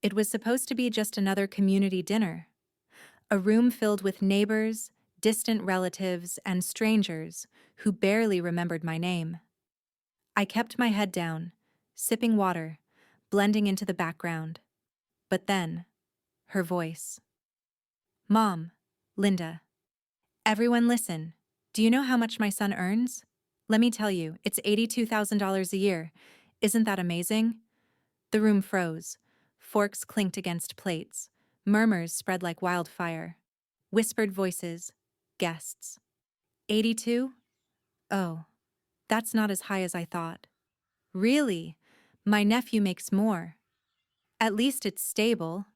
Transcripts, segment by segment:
It was supposed to be just another community dinner, a room filled with neighbors, distant relatives, and strangers who barely remembered my name. I kept my head down, sipping water, blending into the background. But then, her voice. Mom, Linda. Everyone listen. Do you know how much my son earns? Let me tell you, it's $82,000 a year. Isn't that amazing? The room froze. Forks clinked against plates. Murmurs spread like wildfire. Whispered voices. Guests. 82? Oh, that's not as high as I thought. Really? My nephew makes more. At least it's stable.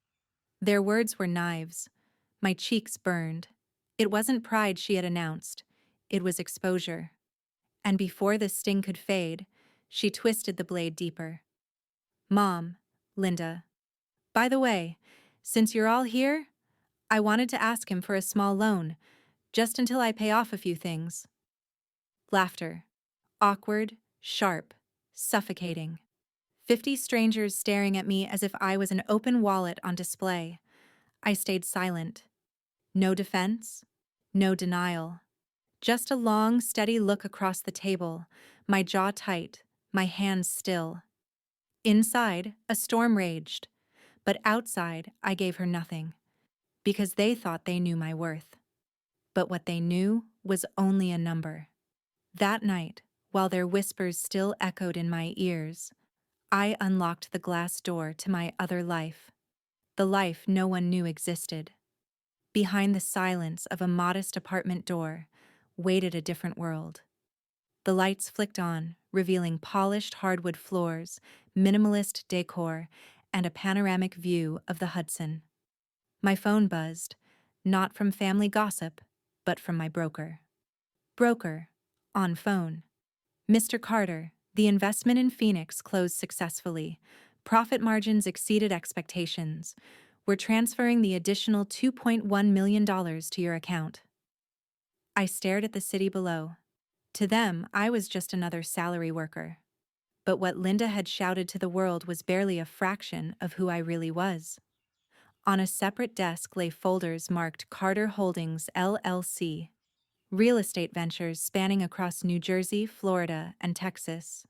Their words were knives. My cheeks burned. It wasn't pride she had announced. It was exposure. And before the sting could fade, she twisted the blade deeper. Mom, Linda. By the way, since you're all here, I wanted to ask him for a small loan, just until I pay off a few things. Laughter. Awkward, sharp, suffocating. 50 strangers staring at me as if I was an open wallet on display. I stayed silent. No defense, no denial. Just a long, steady look across the table, my jaw tight, my hands still. Inside, a storm raged, but outside, I gave her nothing, because they thought they knew my worth. But what they knew was only a number. That night, while their whispers still echoed in my ears, I unlocked the glass door to my other life, the life no one knew existed. Behind the silence of a modest apartment door waited a different world. The lights flicked on, revealing polished hardwood floors, minimalist decor, and a panoramic view of the Hudson. My phone buzzed, not from family gossip, but from my broker. Broker, on phone. Mr. Carter, the investment in Phoenix closed successfully. Profit margins exceeded expectations. We're transferring the additional $2.1 million to your account. I stared at the city below. To them, I was just another salary worker. But what Linda had shouted to the world was barely a fraction of who I really was. On a separate desk lay folders marked Carter Holdings, LLC. Real estate ventures spanning across New Jersey, Florida, and Texas.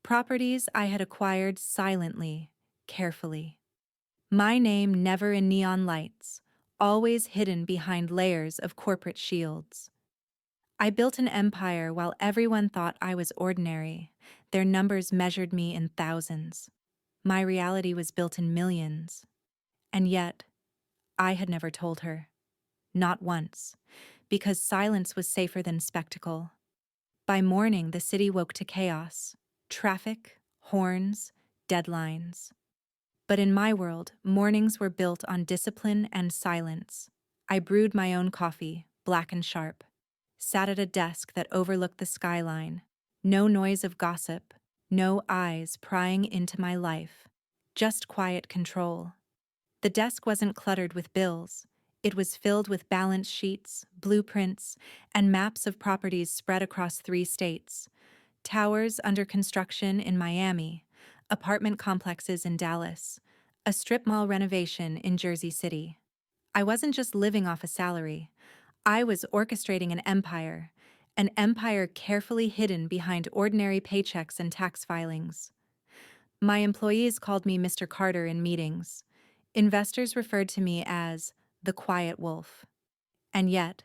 Properties I had acquired silently, carefully. My name never in neon lights, always hidden behind layers of corporate shields. I built an empire while everyone thought I was ordinary. Their numbers measured me in thousands. My reality was built in millions. And yet, I had never told her. Not once, because silence was safer than spectacle. By morning, the city woke to chaos. Traffic, horns, deadlines. But in my world, mornings were built on discipline and silence. I brewed my own coffee, black and sharp. Sat at a desk that overlooked the skyline. No noise of gossip, no eyes prying into my life. Just quiet control. The desk wasn't cluttered with bills. It was filled with balance sheets, blueprints, and maps of properties spread across 3 states. Towers under construction in Miami, apartment complexes in Dallas, a strip mall renovation in Jersey City. I wasn't just living off a salary. I was orchestrating an empire carefully hidden behind ordinary paychecks and tax filings. My employees called me Mr. Carter in meetings. Investors referred to me as the quiet wolf. And yet,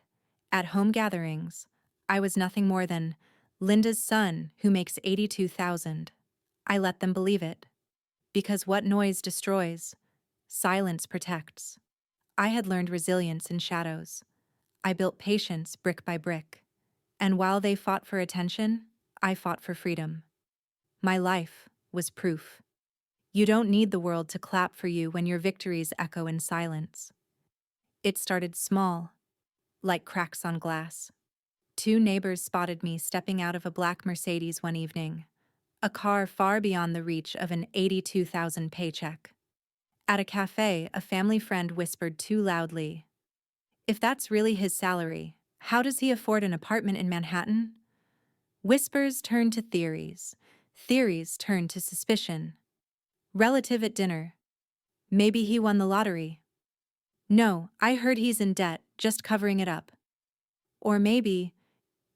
at home gatherings, I was nothing more than Linda's son who makes 82,000. I let them believe it. Because what noise destroys, silence protects. I had learned resilience in shadows. I built patience brick by brick. And while they fought for attention, I fought for freedom. My life was proof. You don't need the world to clap for you when your victories echo in silence. It started small, like cracks on glass. 2 neighbors spotted me stepping out of a black Mercedes one evening, a car far beyond the reach of an 82,000 paycheck. At a cafe, a family friend whispered too loudly, "If that's really his salary, how does he afford an apartment in Manhattan?" Whispers turned to theories. Theories turned to suspicion. Relative at dinner. Maybe he won the lottery. No, I heard he's in debt, just covering it up. Or maybe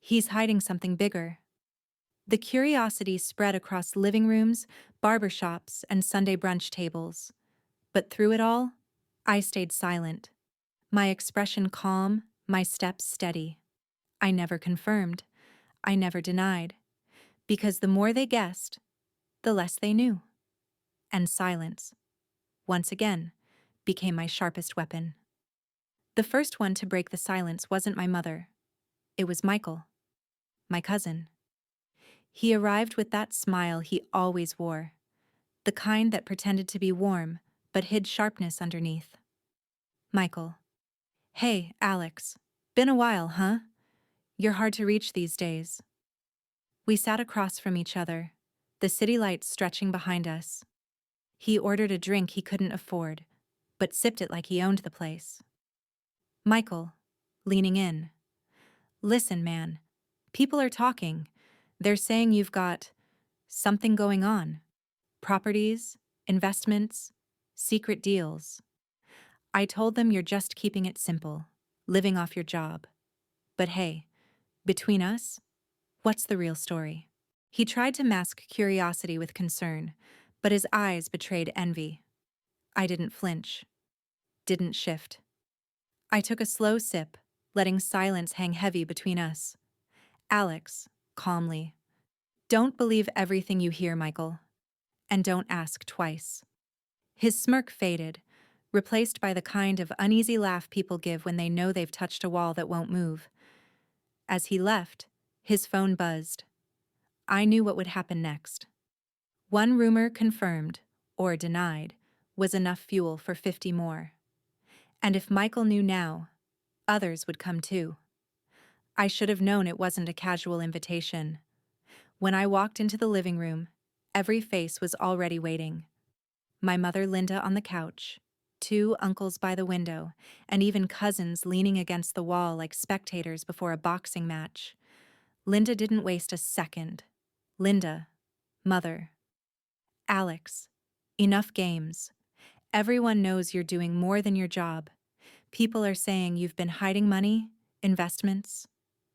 he's hiding something bigger. The curiosity spread across living rooms, barber shops, and Sunday brunch tables. But through it all, I stayed silent. My expression calm, my steps steady. I never confirmed. I never denied. Because the more they guessed, the less they knew. And silence, once again, became my sharpest weapon. The first one to break the silence wasn't my mother. It was Michael, my cousin. He arrived with that smile he always wore, the kind that pretended to be warm but hid sharpness underneath. Michael. Hey, Alex. Been a while, huh? You're hard to reach these days. We sat across from each other, the city lights stretching behind us. He ordered a drink he couldn't afford, but sipped it like he owned the place. Michael, leaning in. Listen, man. People are talking. They're saying you've got something going on. Properties, investments, secret deals. I told them you're just keeping it simple, living off your job. But hey, between us, what's the real story? He tried to mask curiosity with concern, but his eyes betrayed envy. I didn't flinch, didn't shift. I took a slow sip, letting silence hang heavy between us. Alex, calmly. Don't believe everything you hear, Michael. And don't ask twice. His smirk faded, replaced by the kind of uneasy laugh people give when they know they've touched a wall that won't move. As he left, his phone buzzed. I knew what would happen next. One rumor confirmed, or denied, was enough fuel for 50 more. And if Michael knew now, others would come too. I should have known it wasn't a casual invitation. When I walked into the living room, every face was already waiting. My mother Linda on the couch, 2 uncles by the window, and even cousins leaning against the wall like spectators before a boxing match. Linda didn't waste a second. Linda, mother. Alex, enough games. Everyone knows you're doing more than your job. People are saying you've been hiding money, investments,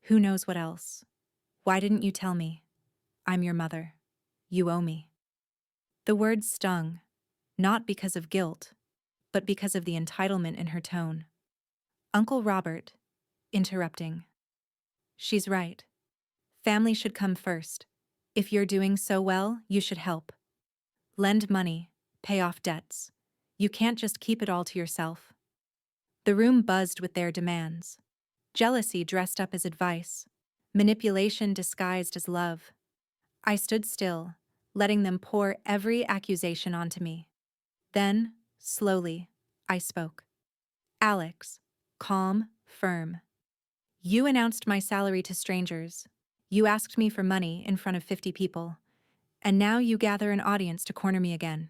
who knows what else. Why didn't you tell me? I'm your mother. You owe me. The words stung, not because of guilt, but because of the entitlement in her tone. Uncle Robert, interrupting. She's right. Family should come first. If you're doing so well, you should help. Lend money, pay off debts. You can't just keep it all to yourself. The room buzzed with their demands. Jealousy dressed up as advice. Manipulation disguised as love. I stood still, letting them pour every accusation onto me. Then, slowly, I spoke. Alex, calm, firm. You announced my salary to strangers. You asked me for money in front of 50 people. And now you gather an audience to corner me again.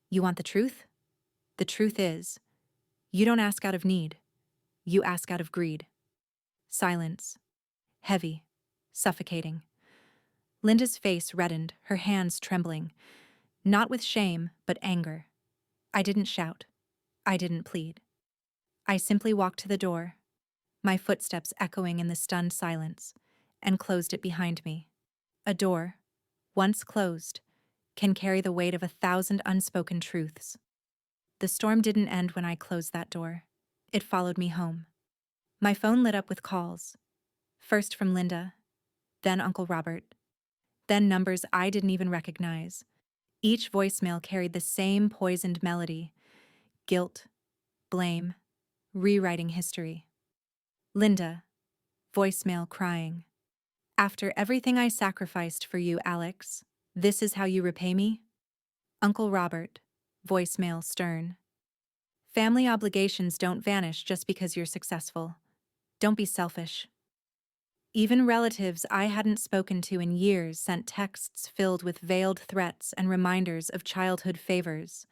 You want the truth? The truth is, you don't ask out of need. You ask out of greed. Silence. Heavy. Suffocating. Linda's face reddened, her hands trembling. Not with shame, but anger. I didn't shout. I didn't plead. I simply walked to the door, my footsteps echoing in the stunned silence, and closed it behind me. A door, once closed, can carry the weight of 1,000 unspoken truths. The storm didn't end when I closed that door. It followed me home. My phone lit up with calls, first from Linda, then Uncle Robert, then numbers I didn't even recognize. Each voicemail carried the same poisoned melody: guilt, blame, rewriting history. Linda, voicemail crying. After everything I sacrificed for you, Alex, this is how you repay me? Uncle Robert, voicemail stern. Family obligations don't vanish just because you're successful. Don't be selfish. Even relatives I hadn't spoken to in years sent texts filled with veiled threats and reminders of childhood favors.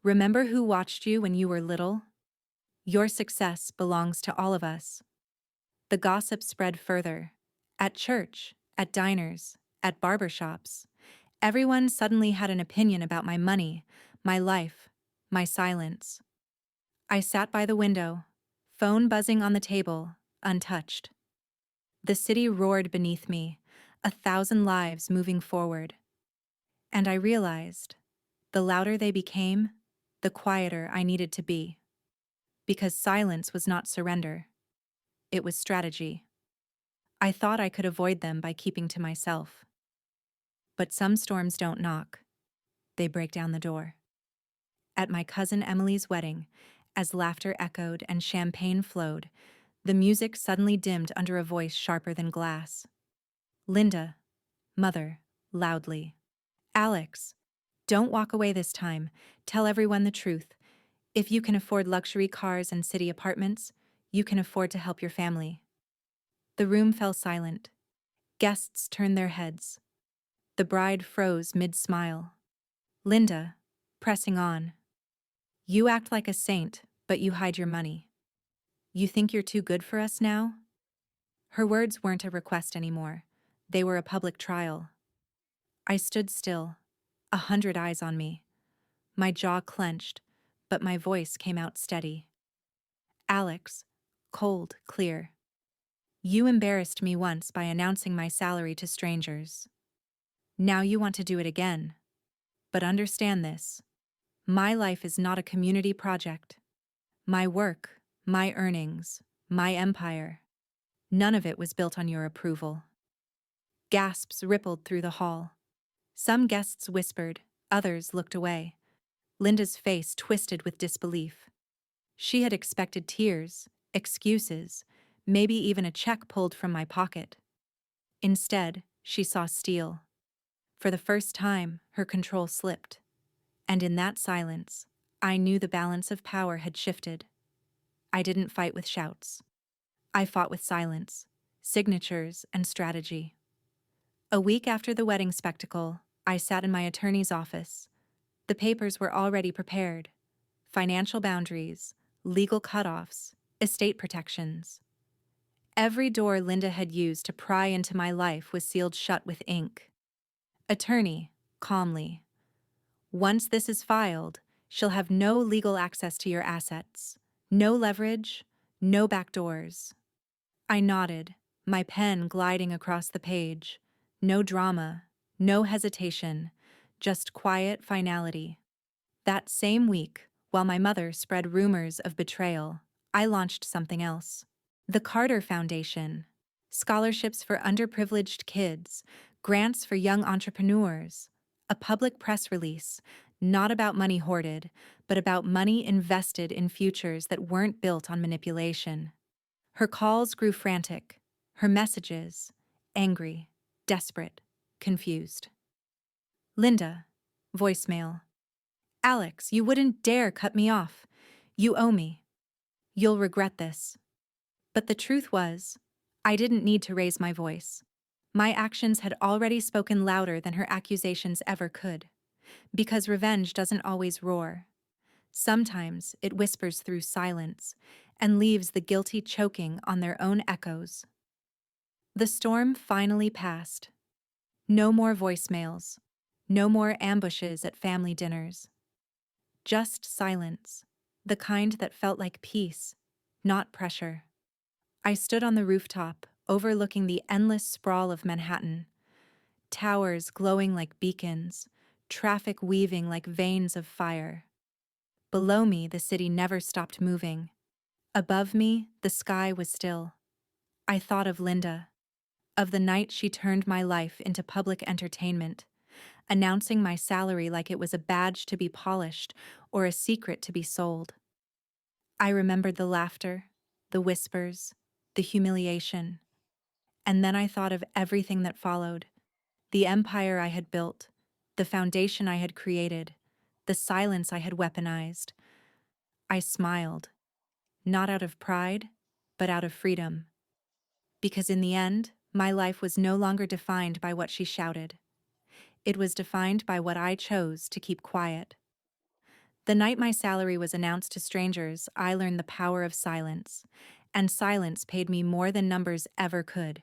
Remember who watched you when you were little? Your success belongs to all of us. The gossip spread further. At church, at diners, at barber shops. Everyone suddenly had an opinion about my money, my life, my silence. I sat by the window, phone buzzing on the table, untouched. The city roared beneath me, 1,000 lives moving forward. And I realized, the louder they became, the quieter I needed to be. Because silence was not surrender, it was strategy. I thought I could avoid them by keeping to myself. But some storms don't knock, they break down the door. At my cousin Emily's wedding, as laughter echoed and champagne flowed, the music suddenly dimmed under a voice sharper than glass. Linda, mother, loudly. Alex, don't walk away this time. Tell everyone the truth. If you can afford luxury cars and city apartments, you can afford to help your family. The room fell silent. Guests turned their heads. The bride froze mid-smile. Linda, pressing on. You act like a saint, but you hide your money. You think you're too good for us now? Her words weren't a request anymore. They were a public trial. I stood still, 100 eyes on me. My jaw clenched, but my voice came out steady. Alex, cold, clear. You embarrassed me once by announcing my salary to strangers. Now you want to do it again. But understand this. My life is not a community project. My work, my earnings, my empire. None of it was built on your approval. Gasps rippled through the hall. Some guests whispered, others looked away. Linda's face twisted with disbelief. She had expected tears, excuses, maybe even a check pulled from my pocket. Instead, she saw steel. For the first time, her control slipped. And in that silence, I knew the balance of power had shifted. I didn't fight with shouts. I fought with silence, signatures, and strategy. A week after the wedding spectacle, I sat in my attorney's office. The papers were already prepared. Financial boundaries, legal cutoffs, estate protections. Every door Linda had used to pry into my life was sealed shut with ink. Attorney, calmly. Once this is filed, she'll have no legal access to your assets. No leverage, no backdoors. I nodded, my pen gliding across the page. No drama, no hesitation, just quiet finality. That same week, while my mother spread rumors of betrayal, I launched something else. The Carter Foundation. Scholarships for underprivileged kids, grants for young entrepreneurs, a public press release, not about money hoarded, but about money invested in futures that weren't built on manipulation. Her calls grew frantic, her messages, angry, desperate, confused. Linda, voicemail. Alex, you wouldn't dare cut me off. You owe me. You'll regret this. But the truth was, I didn't need to raise my voice. My actions had already spoken louder than her accusations ever could. Because revenge doesn't always roar. Sometimes it whispers through silence and leaves the guilty choking on their own echoes. The storm finally passed. No more voicemails. No more ambushes at family dinners. Just silence, the kind that felt like peace, not pressure. I stood on the rooftop, overlooking the endless sprawl of Manhattan. Towers glowing like beacons, traffic weaving like veins of fire. Below me, the city never stopped moving. Above me, the sky was still. I thought of Linda, of the night she turned my life into public entertainment, announcing my salary like it was a badge to be polished or a secret to be sold. I remembered the laughter, the whispers, the humiliation. And then I thought of everything that followed, the empire I had built, the foundation I had created, the silence I had weaponized. I smiled, not out of pride, but out of freedom. Because in the end, my life was no longer defined by what she shouted. It was defined by what I chose to keep quiet. The night my salary was announced to strangers, I learned the power of silence, and silence paid me more than numbers ever could.